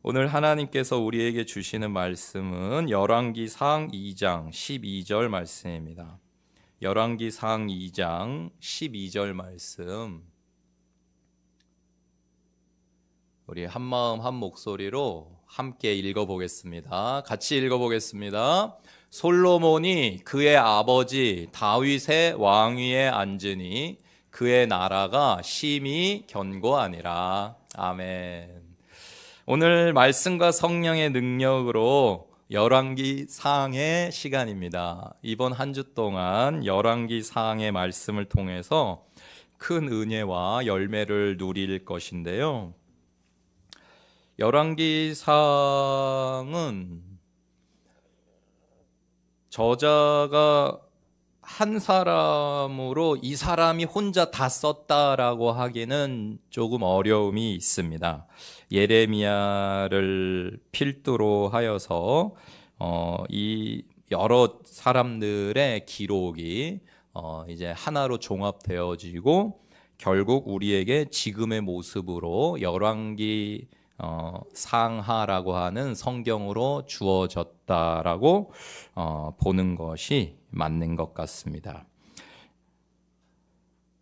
오늘 하나님께서 우리에게 주시는 말씀은 열왕기상 2장 12절 말씀입니다. 열왕기상 2장 12절 말씀, 우리 한마음 한 목소리로 함께 읽어보겠습니다. 같이 읽어보겠습니다. 솔로몬이 그의 아버지 다윗의 왕위에 앉으니 그의 나라가 심히 견고하니라. 아멘. 오늘 말씀과 성령의 능력으로 열왕기상의 시간입니다. 이번 한 주 동안 열왕기상의 말씀을 통해서 큰 은혜와 열매를 누릴 것인데요. 열왕기상은 저자가 한 사람으로 이 사람이 혼자 다 썼다라고 하기는 조금 어려움이 있습니다. 예레미야를 필두로 하여서 이 여러 사람들의 기록이 이제 하나로 종합되어지고 결국 우리에게 지금의 모습으로 열왕기 상하라고 하는 성경으로 주어졌다라고 보는 것이 맞는 것 같습니다.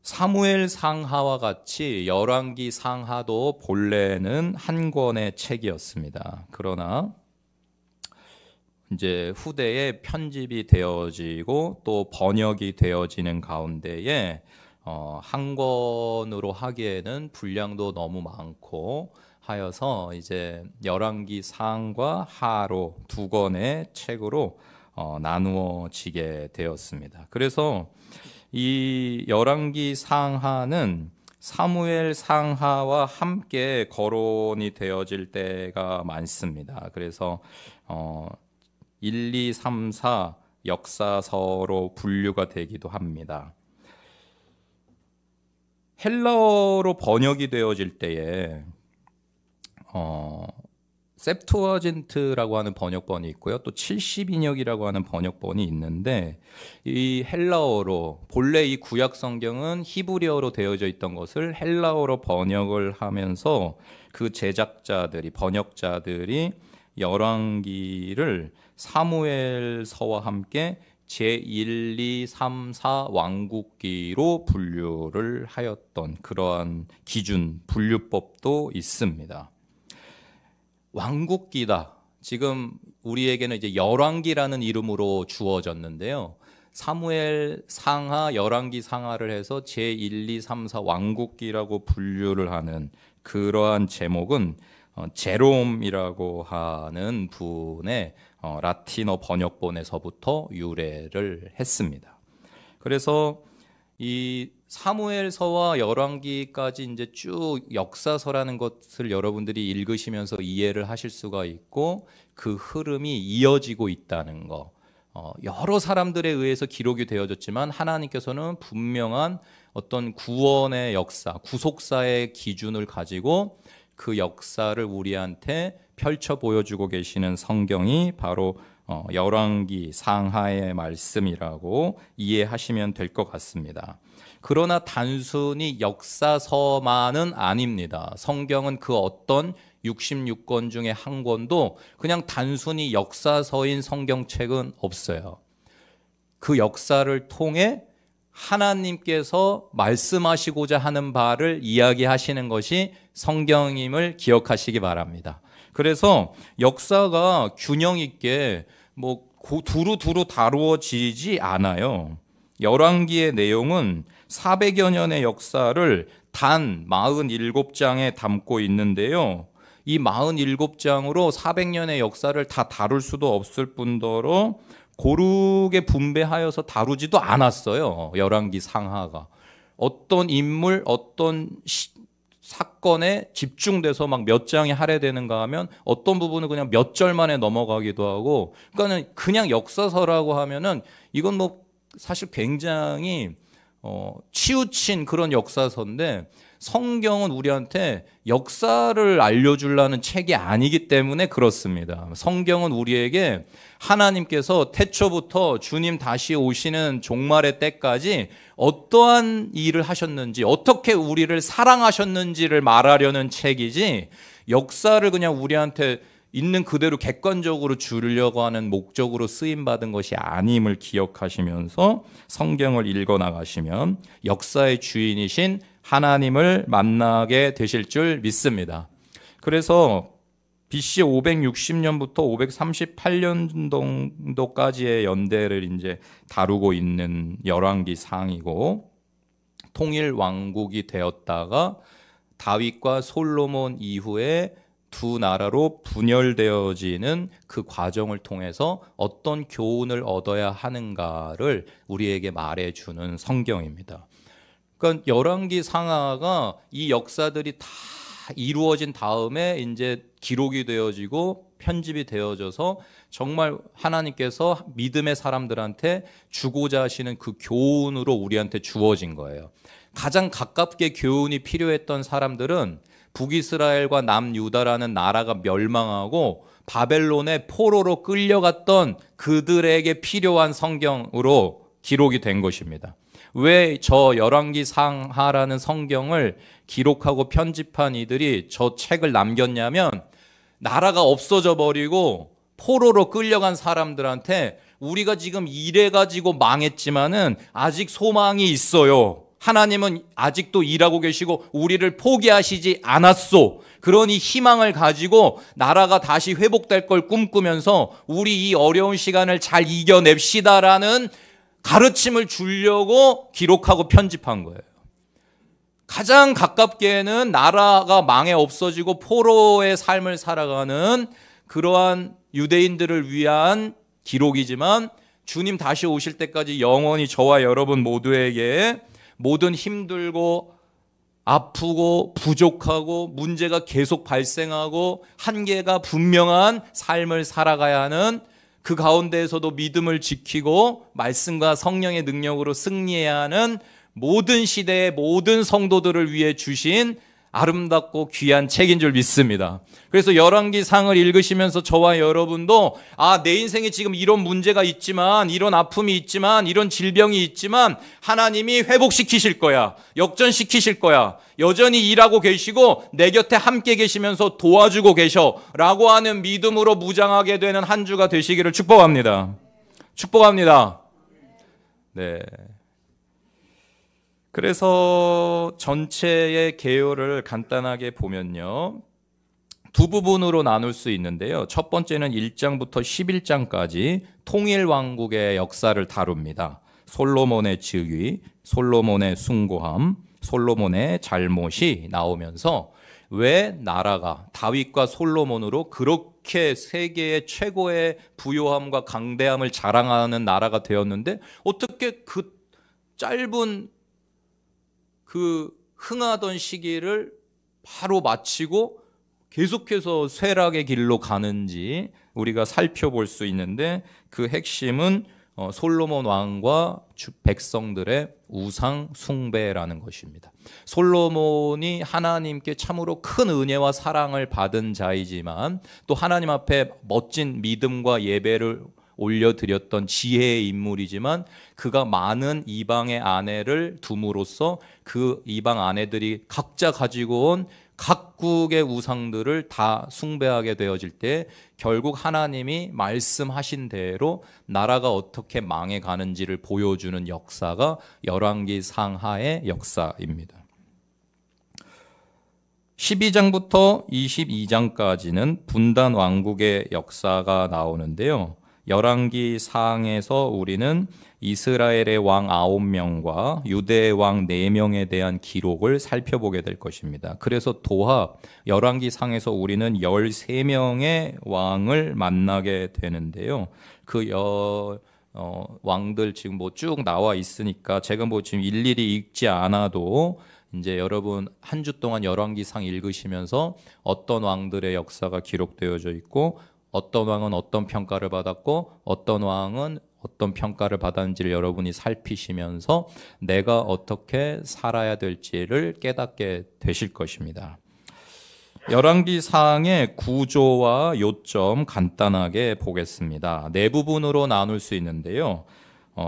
사무엘 상하와 같이 열왕기 상하도 본래는 한 권의 책이었습니다. 그러나 이제 후대에 편집이 되어지고 또 번역이 되어지는 가운데에 한 권으로 하기에는 분량도 너무 많고 하여서 이제 열왕기 상과 하로 두 권의 책으로 나누어지게 되었습니다. 그래서 이 열왕기 상하는 사무엘 상하와 함께 거론이 되어질 때가 많습니다. 그래서 1, 2, 3, 4 역사서로 분류가 되기도 합니다. 헬라어로 번역이 되어질 때에 셉투어진트라고 하는 번역본이 있고요. 또 70인역이라고 하는 번역본이 있는데 이 헬라어로 본래 이 구약 성경은 히브리어로 되어져 있던 것을 헬라어로 번역을 하면서 그 제작자들이 번역자들이 열왕기를 사무엘서와 함께 제1, 2, 3, 4 왕국기로 분류를 하였던 그러한 기준, 분류법도 있습니다. 왕국기다. 지금 우리에게는 이제 열왕기라는 이름으로 주어졌는데요. 사무엘 상하, 열왕기 상하를 해서 제1, 2, 3, 4 왕국기라고 분류를 하는 그러한 제목은 제롬이라고 하는 분의 라틴어 번역본에서부터 유래를 했습니다. 그래서 이 사무엘서와 열왕기까지 이제 쭉 역사서라는 것을 여러분들이 읽으시면서 이해를 하실 수가 있고 그 흐름이 이어지고 있다는 거. 여러 사람들에 의해서 기록이 되어졌지만 하나님께서는 분명한 어떤 구원의 역사, 구속사의 기준을 가지고 그 역사를 우리한테 펼쳐 보여주고 계시는 성경이 바로 열왕기 상하의 말씀이라고 이해하시면 될 것 같습니다. 그러나 단순히 역사서만은 아닙니다. 성경은 그 어떤 66권 중에 한 권도 그냥 단순히 역사서인 성경책은 없어요. 그 역사를 통해 하나님께서 말씀하시고자 하는 바를 이야기하시는 것이 성경임을 기억하시기 바랍니다. 그래서 역사가 균형 있게 두루두루 다루어지지 않아요. 열왕기의 내용은 400여 년의 역사를 단 47장에 담고 있는데요. 이 47장으로 400년의 역사를 다 다룰 수도 없을 뿐더러 고르게 분배하여서 다루지도 않았어요. 열왕기 상하가. 어떤 인물, 어떤 사건에 집중돼서 막 몇 장이 할애되는가 하면 어떤 부분은 그냥 몇 절 만에 넘어가기도 하고, 그러니까는 그냥 역사서라고 하면은 이건 사실 굉장히 치우친 그런 역사서인데 성경은 우리한테 역사를 알려주려는 책이 아니기 때문에 그렇습니다. 성경은 우리에게 하나님께서 태초부터 주님 다시 오시는 종말의 때까지 어떠한 일을 하셨는지, 어떻게 우리를 사랑하셨는지를 말하려는 책이지, 역사를 그냥 우리한테 있는 그대로 객관적으로 주려고 하는 목적으로 쓰임받은 것이 아님을 기억하시면서 성경을 읽어나가시면 역사의 주인이신 하나님을 만나게 되실 줄 믿습니다. 그래서 BC 560년부터 538년 정도까지의 연대를 이제 다루고 있는 열왕기상이고, 통일 왕국이 되었다가 다윗과 솔로몬 이후에 두 나라로 분열되어지는 그 과정을 통해서 어떤 교훈을 얻어야 하는가를 우리에게 말해주는 성경입니다. 그러니까 열왕기 상하가 이 역사들이 다 이루어진 다음에 이제 기록이 되어지고 편집이 되어져서 정말 하나님께서 믿음의 사람들한테 주고자 하시는 그 교훈으로 우리한테 주어진 거예요. 가장 가깝게 교훈이 필요했던 사람들은 북이스라엘과 남유다라는 나라가 멸망하고 바벨론의 포로로 끌려갔던 그들에게 필요한 성경으로 기록이 된 것입니다. 왜 저 열왕기 상하라는 성경을 기록하고 편집한 이들이 저 책을 남겼냐면, 나라가 없어져 버리고 포로로 끌려간 사람들한테 우리가 지금 이래가지고 망했지만은 아직 소망이 있어요. 하나님은 아직도 일하고 계시고 우리를 포기하시지 않았소. 그러니 희망을 가지고 나라가 다시 회복될 걸 꿈꾸면서 우리 이 어려운 시간을 잘 이겨냅시다라는 가르침을 주려고 기록하고 편집한 거예요. 가장 가깝게는 나라가 망해 없어지고 포로의 삶을 살아가는 그러한 유대인들을 위한 기록이지만, 주님 다시 오실 때까지 영원히 저와 여러분 모두에게 모든 힘들고 아프고 부족하고 문제가 계속 발생하고 한계가 분명한 삶을 살아가야 하는, 그 가운데에서도 믿음을 지키고 말씀과 성령의 능력으로 승리해야 하는 모든 시대의 모든 성도들을 위해 주신 아름답고 귀한 책인 줄 믿습니다. 그래서 열왕기상을 읽으시면서 저와 여러분도 내 인생에 지금 이런 문제가 있지만, 이런 아픔이 있지만, 이런 질병이 있지만 하나님이 회복시키실 거야, 역전시키실 거야, 여전히 일하고 계시고 내 곁에 함께 계시면서 도와주고 계셔 라고 하는 믿음으로 무장하게 되는 한 주가 되시기를 축복합니다. 축복합니다. 네. 그래서 전체의 개요를 간단하게 보면요, 두 부분으로 나눌 수 있는데요. 첫 번째는 1장부터 11장까지 통일왕국의 역사를 다룹니다. 솔로몬의 즉위, 솔로몬의 숭고함, 솔로몬의 잘못이 나오면서 왜 나라가 다윗과 솔로몬으로 그렇게 세계의 최고의 부요함과 강대함을 자랑하는 나라가 되었는데, 어떻게 그 짧은 그 흥하던 시기를 바로 마치고 계속해서 쇠락의 길로 가는지 우리가 살펴볼 수 있는데, 그 핵심은 솔로몬 왕과 백성들의 우상 숭배라는 것입니다. 솔로몬이 하나님께 참으로 큰 은혜와 사랑을 받은 자이지만 또 하나님 앞에 멋진 믿음과 예배를 올려드렸던 지혜의 인물이지만, 그가 많은 이방의 아내를 둠으로써 그 이방 아내들이 각자 가지고 온 각국의 우상들을 다 숭배하게 되어질 때 결국 하나님이 말씀하신 대로 나라가 어떻게 망해가는지를 보여주는 역사가 열왕기 상하의 역사입니다. 12장부터 22장까지는 분단 왕국의 역사가 나오는데요. 열왕기 상에서 우리는 이스라엘의 왕 9명과 유대의 왕 4명에 대한 기록을 살펴보게 될 것입니다. 그래서 도합 열왕기 상에서 우리는 13명의 왕을 만나게 되는데요. 그 왕들 지금 뭐 쭉 나와 있으니까 제가 뭐 지금 일일이 읽지 않아도 이제 여러분 한 주 동안 열왕기상 읽으시면서 어떤 왕들의 역사가 기록되어져 있고 어떤 왕은 어떤 평가를 받았고 어떤 왕은 어떤 평가를 받았는지를 여러분이 살피시면서 내가 어떻게 살아야 될지를 깨닫게 되실 것입니다. 열왕기상의 구조와 요점 간단하게 보겠습니다. 네 부분으로 나눌 수 있는데요.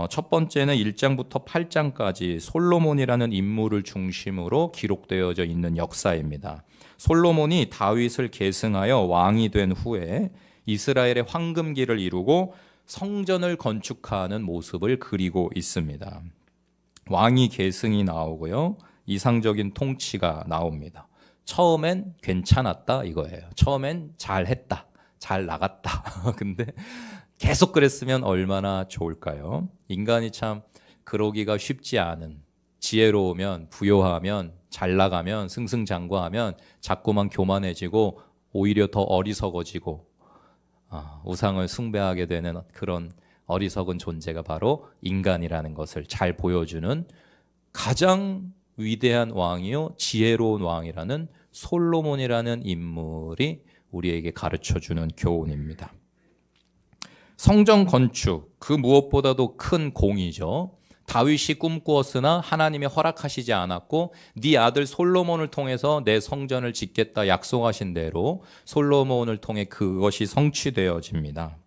첫 번째는 1장부터 8장까지 솔로몬이라는 인물을 중심으로 기록되어져 있는 역사입니다. 솔로몬이 다윗을 계승하여 왕이 된 후에 이스라엘의 황금기를 이루고 성전을 건축하는 모습을 그리고 있습니다. 왕이 계승이 나오고요. 이상적인 통치가 나옵니다. 처음엔 괜찮았다 이거예요. 처음엔 잘했다. 잘 나갔다. 근데 계속 그랬으면 얼마나 좋을까요? 인간이 참 그러기가 쉽지 않은, 지혜로우면, 부요하면, 잘 나가면, 승승장구하면 자꾸만 교만해지고 오히려 더 어리석어지고 우상을 숭배하게 되는 그런 어리석은 존재가 바로 인간이라는 것을 잘 보여주는 가장 위대한 왕이요 지혜로운 왕이라는 솔로몬이라는 인물이 우리에게 가르쳐주는 교훈입니다. 성전 건축, 그 무엇보다도 큰 공이죠. 다윗이 꿈꾸었으나 하나님이 허락하시지 않았고 네 아들 솔로몬을 통해서 내 성전을 짓겠다 약속하신 대로 솔로몬을 통해 그것이 성취되어집니다.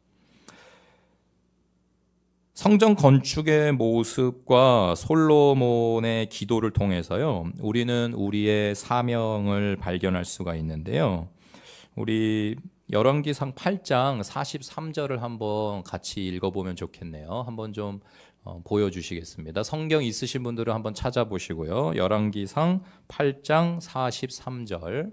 성전 건축의 모습과 솔로몬의 기도를 통해서요, 우리는 우리의 사명을 발견할 수가 있는데요. 우리 열왕기상 8장 43절을 한번 같이 읽어보면 좋겠네요. 한번 좀 보여주시겠습니다. 성경 있으신 분들은 한번 찾아보시고요. 열왕기상 8장 43절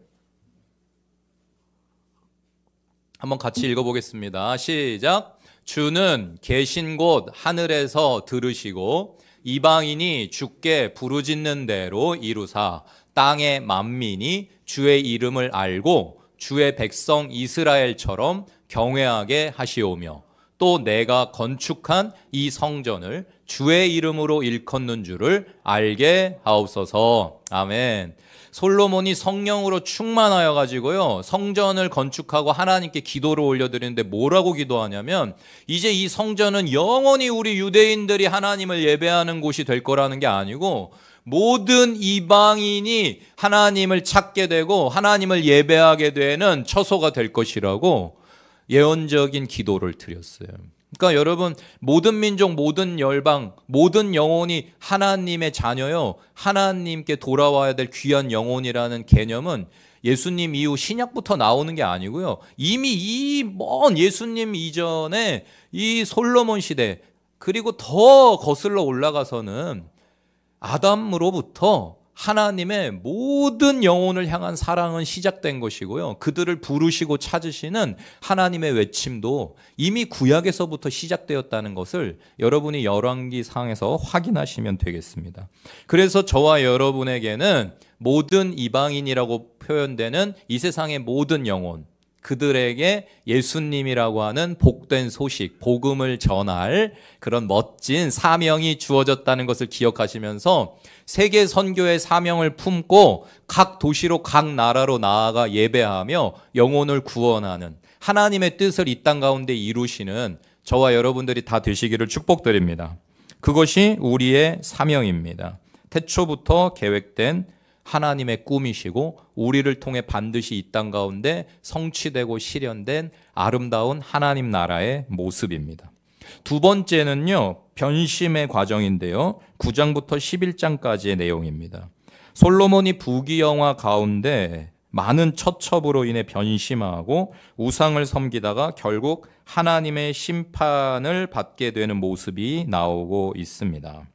한번 같이 읽어보겠습니다. 시작. 주는 계신 곳 하늘에서 들으시고 이방인이 주께 부르짖는 대로 이루사 땅의 만민이 주의 이름을 알고 주의 백성 이스라엘처럼 경외하게 하시오며 또 내가 건축한 이 성전을 주의 이름으로 일컫는 줄을 알게 하옵소서. 아멘. 솔로몬이 성령으로 충만하여 가지고요, 성전을 건축하고 하나님께 기도를 올려드리는데 뭐라고 기도하냐면 이제 이 성전은 영원히 우리 유대인들이 하나님을 예배하는 곳이 될 거라는 게 아니고 모든 이방인이 하나님을 찾게 되고 하나님을 예배하게 되는 처소가 될 것이라고 예언적인 기도를 드렸어요. 그러니까 여러분, 모든 민족, 모든 열방, 모든 영혼이 하나님의 자녀요, 하나님께 돌아와야 될 귀한 영혼이라는 개념은 예수님 이후 신약부터 나오는 게 아니고요, 이미 이 먼 예수님 이전에 이 솔로몬 시대, 그리고 더 거슬러 올라가서는 아담으로부터 하나님의 모든 영혼을 향한 사랑은 시작된 것이고요, 그들을 부르시고 찾으시는 하나님의 외침도 이미 구약에서부터 시작되었다는 것을 여러분이 열왕기상에서 확인하시면 되겠습니다. 그래서 저와 여러분에게는 모든 이방인이라고 표현되는 이 세상의 모든 영혼, 그들에게 예수님이라고 하는 복된 소식, 복음을 전할 그런 멋진 사명이 주어졌다는 것을 기억하시면서 세계 선교의 사명을 품고 각 도시로 각 나라로 나아가 예배하며 영혼을 구원하는 하나님의 뜻을 이 땅 가운데 이루시는 저와 여러분들이 다 되시기를 축복드립니다. 그것이 우리의 사명입니다. 태초부터 계획된 하나님의 꿈이시고 우리를 통해 반드시 이 땅 가운데 성취되고 실현된 아름다운 하나님 나라의 모습입니다. 두 번째는요, 변심의 과정인데요, 9장부터 11장까지의 내용입니다. 솔로몬이 부귀영화 가운데 많은 처첩으로 인해 변심하고 우상을 섬기다가 결국 하나님의 심판을 받게 되는 모습이 나오고 있습니다.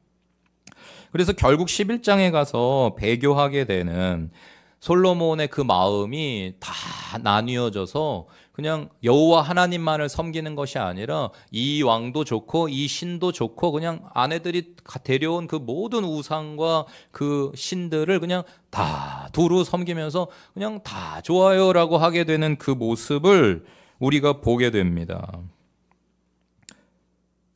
그래서 결국 11장에 가서 배교하게 되는 솔로몬의 그 마음이 다 나뉘어져서 그냥 여호와 하나님만을 섬기는 것이 아니라 이 왕도 좋고 이 신도 좋고 그냥 아내들이 데려온 그 모든 우상과 그 신들을 그냥 다 두루 섬기면서 그냥 다 좋아요라고 하게 되는 그 모습을 우리가 보게 됩니다.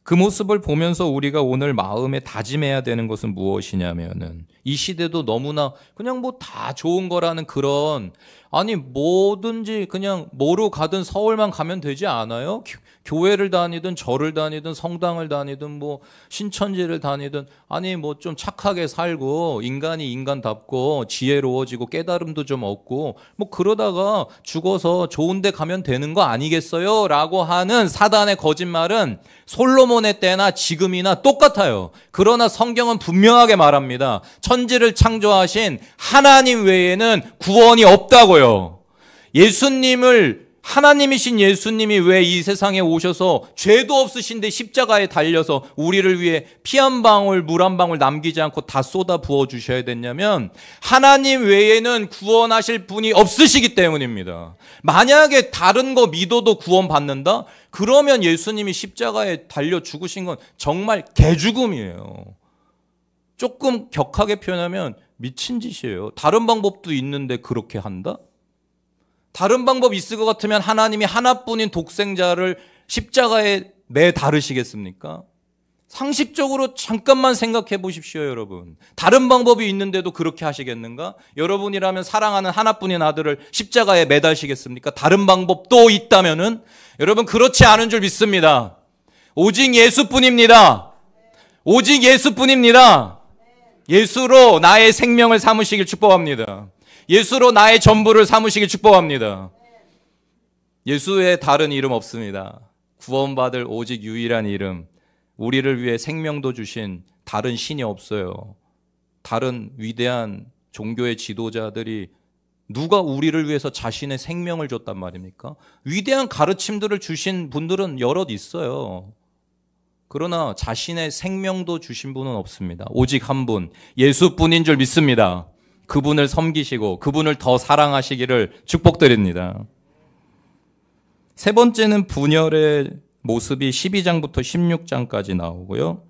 그 모습을 보면서 우리가 오늘 마음에 다짐해야 되는 것은 무엇이냐면은 이 시대도 너무나 그냥 뭐 다 좋은 거라는 그런 아니 뭐든지 그냥 뭐로 가든 서울만 가면 되지 않아요? 교회를 다니든 절을 다니든 성당을 다니든 뭐 신천지를 다니든 아니 뭐 좀 착하게 살고 인간이 인간답고 지혜로워지고 깨달음도 좀 얻고 뭐 그러다가 죽어서 좋은 데 가면 되는 거 아니겠어요? 라고 하는 사단의 거짓말은 솔로몬의 때나 지금이나 똑같아요. 그러나 성경은 분명하게 말합니다. 천지를 창조하신 하나님 외에는 구원이 없다고요. 예수님을 하나님이신 예수님이 왜 이 세상에 오셔서 죄도 없으신데 십자가에 달려서 우리를 위해 피 한 방울 물 한 방울 남기지 않고 다 쏟아 부어 주셔야 됐냐면 하나님 외에는 구원하실 분이 없으시기 때문입니다. 만약에 다른 거 믿어도 구원받는다? 그러면 예수님이 십자가에 달려 죽으신 건 정말 개죽음이에요. 조금 격하게 표현하면 미친 짓이에요. 다른 방법도 있는데 그렇게 한다? 다른 방법 있을 것 같으면 하나님이 하나뿐인 독생자를 십자가에 매다르시겠습니까? 상식적으로 잠깐만 생각해 보십시오, 여러분. 다른 방법이 있는데도 그렇게 하시겠는가? 여러분이라면 사랑하는 하나뿐인 아들을 십자가에 매달시겠습니까? 다른 방법도 있다면은? 여러분, 그렇지 않은 줄 믿습니다. 오직 예수뿐입니다. 오직 예수뿐입니다. 예수로 나의 생명을 삼으시길 축복합니다. 예수로 나의 전부를 삼으시길 축복합니다. 예수의 다른 이름 없습니다. 구원받을 오직 유일한 이름, 우리를 위해 생명도 주신 다른 신이 없어요. 다른 위대한 종교의 지도자들이 누가 우리를 위해서 자신의 생명을 줬단 말입니까? 위대한 가르침들을 주신 분들은 여럿 있어요. 그러나 자신의 생명도 주신 분은 없습니다. 오직 한 분, 예수뿐인 줄 믿습니다. 그분을 섬기시고 그분을 더 사랑하시기를 축복드립니다. 세 번째는 분열의 모습이 12장부터 16장까지 나오고요.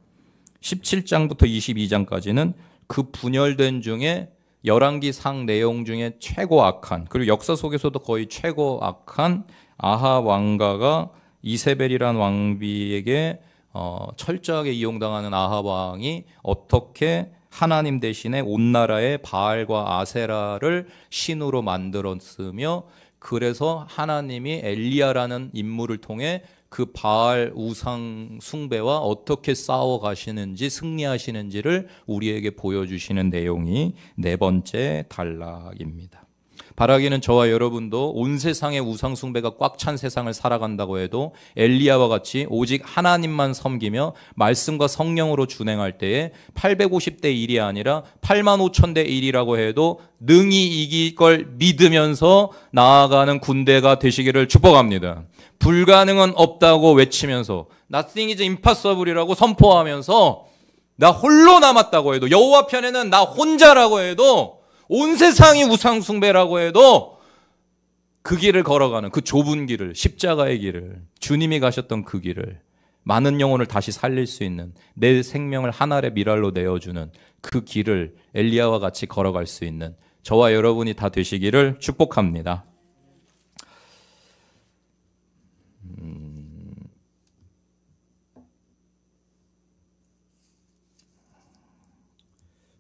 17장부터 22장까지는 그 분열된 중에 열왕기상 내용 중에 최고 악한, 그리고 역사 속에서도 거의 최고 악한 아합 왕가가 이세벨이란 왕비에게 철저하게 이용당하는 아합 왕이 어떻게 하나님 대신에 온 나라의 바알과 아세라를 신으로 만들었으며, 그래서 하나님이 엘리야라는 인물을 통해 그 바알 우상 숭배와 어떻게 싸워 가시는지, 승리하시는지를 우리에게 보여주시는 내용이 네 번째 단락입니다. 바라기는 저와 여러분도 온 세상의 우상 숭배가 꽉 찬 세상을 살아간다고 해도 엘리야와 같이 오직 하나님만 섬기며 말씀과 성령으로 준행할 때에 850대 1이 아니라 85,000대 1이라고 해도 능히 이길 걸 믿으면서 나아가는 군대가 되시기를 축복합니다. 불가능은 없다고 외치면서 Nothing is impossible이라고 선포하면서 나 홀로 남았다고 해도, 여호와 편에는 나 혼자라고 해도, 온 세상이 우상 숭배라고 해도 그 길을 걸어가는, 그 좁은 길을, 십자가의 길을, 주님이 가셨던 그 길을, 많은 영혼을 다시 살릴 수 있는, 내 생명을 한 알의 밀알로 내어주는 그 길을 엘리야와 같이 걸어갈 수 있는 저와 여러분이 다 되시기를 축복합니다.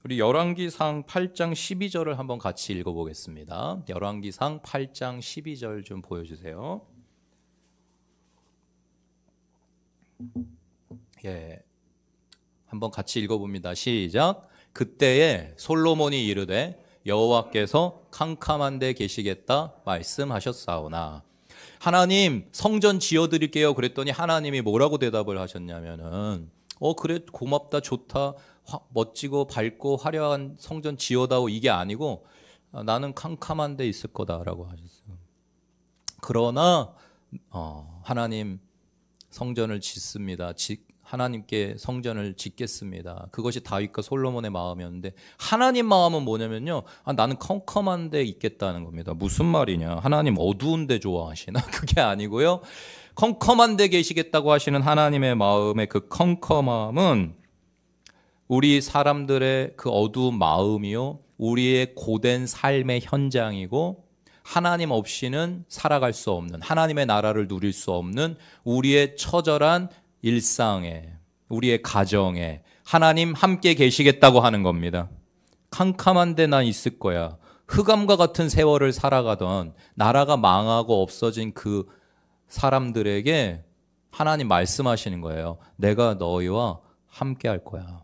우리 열왕기상 8장 12절을 한번 같이 읽어보겠습니다. 열왕기상 8장 12절 좀 보여주세요. 예, 한번 같이 읽어봅니다. 시작. 그때에 솔로몬이 이르되 여호와께서 캄캄한 데 계시겠다 말씀하셨사오나. 하나님 성전 지어드릴게요 그랬더니 하나님이 뭐라고 대답을 하셨냐면은 그래 고맙다 좋다 멋지고 밝고 화려한 성전 지어다오 이게 아니고 나는 캄캄한 데 있을 거다라고 하셨어요. 그러나 하나님 성전을 짓습니다. 하나님께 성전을 짓겠습니다. 그것이 다윗과 솔로몬의 마음이었는데 하나님 마음은 뭐냐면요, 나는 컴컴한 데 있겠다는 겁니다. 무슨 말이냐, 하나님 어두운 데 좋아하시나? 그게 아니고요, 컴컴한 데 계시겠다고 하시는 하나님의 마음의 그 컴컴함은 우리 사람들의 그 어두운 마음이요, 우리의 고된 삶의 현장이고, 하나님 없이는 살아갈 수 없는, 하나님의 나라를 누릴 수 없는 우리의 처절한 일상에, 우리의 가정에 하나님 함께 계시겠다고 하는 겁니다. 캄캄한 데 난 있을 거야. 흑암과 같은 세월을 살아가던 나라가 망하고 없어진 그 사람들에게 하나님 말씀하시는 거예요. 내가 너희와 함께 할 거야.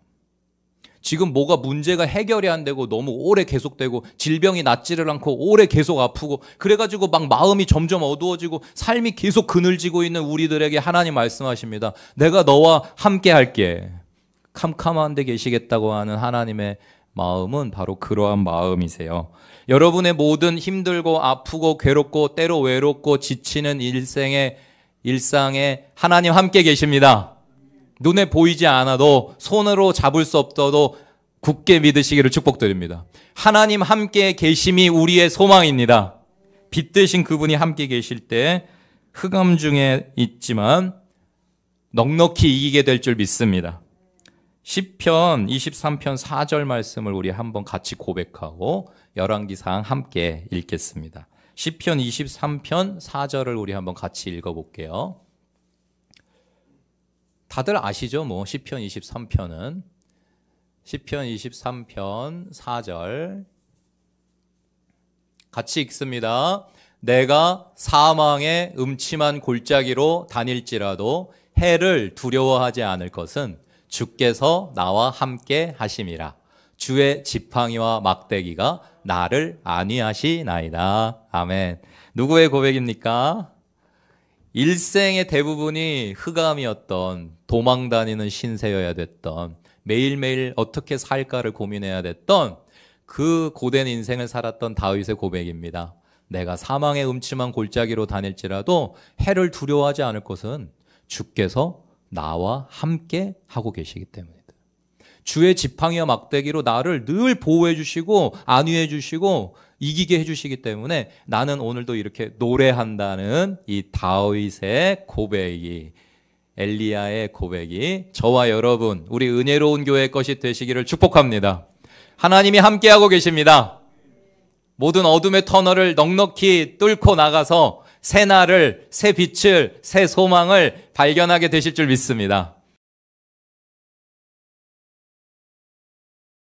지금 뭐가 문제가 해결이 안 되고 너무 오래 계속되고 질병이 낫지를 않고 오래 계속 아프고 그래가지고 막 마음이 점점 어두워지고 삶이 계속 그늘지고 있는 우리들에게 하나님 말씀하십니다. 내가 너와 함께 할게. 캄캄한 데 계시겠다고 하는 하나님의 마음은 바로 그러한 마음이세요. 여러분의 모든 힘들고 아프고 괴롭고 때로 외롭고 지치는 일상에 하나님 함께 계십니다. 눈에 보이지 않아도 손으로 잡을 수 없어도 굳게 믿으시기를 축복드립니다. 하나님 함께 계심이 우리의 소망입니다. 빛 되신 그분이 함께 계실 때 흑암 중에 있지만 넉넉히 이기게 될 줄 믿습니다. 시편 23편 4절 말씀을 우리 한번 같이 고백하고 열왕기상 함께 읽겠습니다. 시편 23편 4절을 우리 한번 같이 읽어볼게요. 다들 아시죠? 뭐 시편 23편은 시편 23편 4절 같이 읽습니다. 내가 사망의 음침한 골짜기로 다닐지라도 해를 두려워하지 않을 것은 주께서 나와 함께 하심이라. 주의 지팡이와 막대기가 나를 안위하시나이다. 아멘. 누구의 고백입니까? 일생의 대부분이 흑암이었던, 도망다니는 신세여야 됐던, 매일매일 어떻게 살까를 고민해야 됐던 그 고된 인생을 살았던 다윗의 고백입니다. 내가 사망의 음침한 골짜기로 다닐지라도 해를 두려워하지 않을 것은 주께서 나와 함께 하고 계시기 때문이다. 주의 지팡이와 막대기로 나를 늘 보호해 주시고 안위해 주시고 이기게 해주시기 때문에 나는 오늘도 이렇게 노래한다는 이 다윗의 고백이, 엘리야의 고백이 저와 여러분, 우리 은혜로운 교회의 것이 되시기를 축복합니다. 하나님이 함께하고 계십니다. 모든 어둠의 터널을 넉넉히 뚫고 나가서 새 날을, 새 빛을, 새 소망을 발견하게 되실 줄 믿습니다.